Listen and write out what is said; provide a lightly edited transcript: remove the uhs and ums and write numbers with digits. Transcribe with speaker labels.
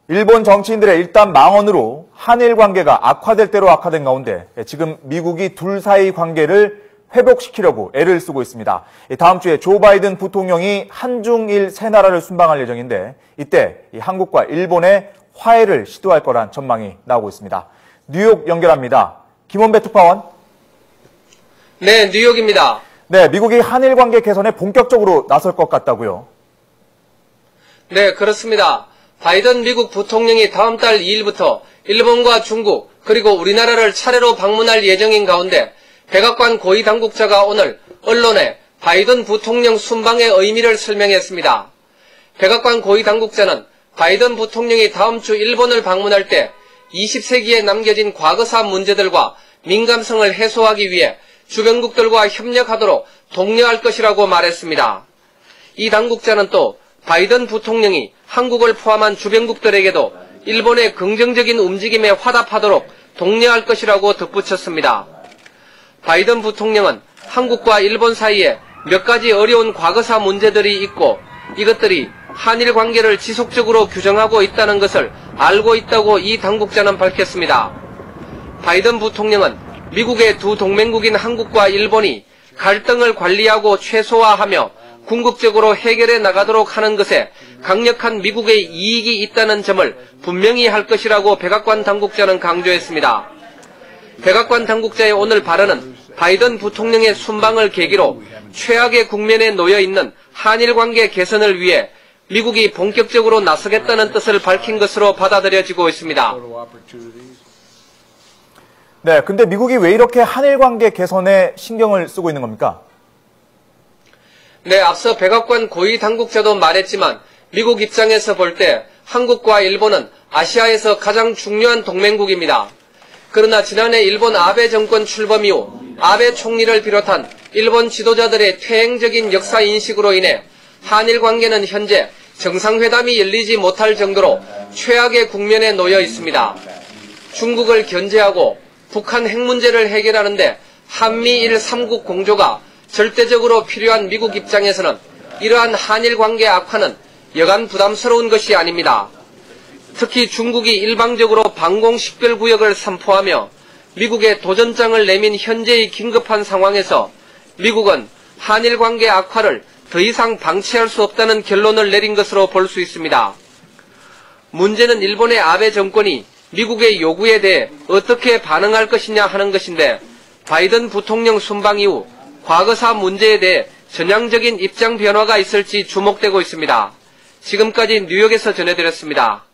Speaker 1: 일본 정치인들의 일단 망언으로 한일 관계가 악화될 대로 악화된 가운데 지금 미국이 둘 사이 관계를 회복시키려고 애를 쓰고 있습니다. 다음 주에 조 바이든 부통령이 한중일 세 나라를 순방할 예정인데 이때 한국과 일본의 화해를 시도할 거란 전망이 나오고 있습니다. 뉴욕 연결합니다. 김원배 특파원.
Speaker 2: 네, 뉴욕입니다.
Speaker 1: 네, 미국이 한일 관계 개선에 본격적으로 나설 것 같다고요.
Speaker 2: 네, 그렇습니다. 바이든 미국 부통령이 다음 달 2일부터 일본과 중국 그리고 우리나라를 차례로 방문할 예정인 가운데 백악관 고위 당국자가 오늘 언론에 바이든 부통령 순방의 의미를 설명했습니다. 백악관 고위 당국자는 바이든 부통령이 다음 주 일본을 방문할 때 20세기에 남겨진 과거사 문제들과 민감성을 해소하기 위해 주변국들과 협력하도록 독려할 것이라고 말했습니다. 이 당국자는 또 바이든 부통령이 한국을 포함한 주변국들에게도 일본의 긍정적인 움직임에 화답하도록 독려할 것이라고 덧붙였습니다. 바이든 부통령은 한국과 일본 사이에 몇 가지 어려운 과거사 문제들이 있고 이것들이 한일 관계를 지속적으로 규정하고 있다는 것을 알고 있다고 이 당국자는 밝혔습니다. 바이든 부통령은 미국의 두 동맹국인 한국과 일본이 갈등을 관리하고 최소화하며 궁극적으로 해결해 나가도록 하는 것에 강력한 미국의 이익이 있다는 점을 분명히 할 것이라고 백악관 당국자는 강조했습니다. 백악관 당국자의 오늘 발언은 바이든 부통령의 순방을 계기로 최악의 국면에 놓여 있는 한일 관계 개선을 위해 미국이 본격적으로 나서겠다는 뜻을 밝힌 것으로 받아들여지고 있습니다.
Speaker 1: 네, 근데 미국이 왜 이렇게 한일 관계 개선에 신경을 쓰고 있는 겁니까?
Speaker 2: 네, 앞서 백악관 고위 당국자도 말했지만 미국 입장에서 볼 때 한국과 일본은 아시아에서 가장 중요한 동맹국입니다. 그러나 지난해 일본 아베 정권 출범 이후 아베 총리를 비롯한 일본 지도자들의 퇴행적인 역사 인식으로 인해 한일 관계는 현재 정상회담이 열리지 못할 정도로 최악의 국면에 놓여 있습니다. 중국을 견제하고 북한 핵 문제를 해결하는데 한미일 3국 공조가 절대적으로 필요한 미국 입장에서는 이러한 한일 관계 악화는 여간 부담스러운 것이 아닙니다. 특히 중국이 일방적으로 방공식별구역을 선포하며 미국에 도전장을 내민 현재의 긴급한 상황에서 미국은 한일 관계 악화를 더 이상 방치할 수 없다는 결론을 내린 것으로 볼 수 있습니다. 문제는 일본의 아베 정권이 미국의 요구에 대해 어떻게 반응할 것이냐 하는 것인데 바이든 부통령 순방 이후 과거사 문제에 대해 전향적인 입장 변화가 있을지 주목되고 있습니다. 지금까지 뉴욕에서 전해드렸습니다.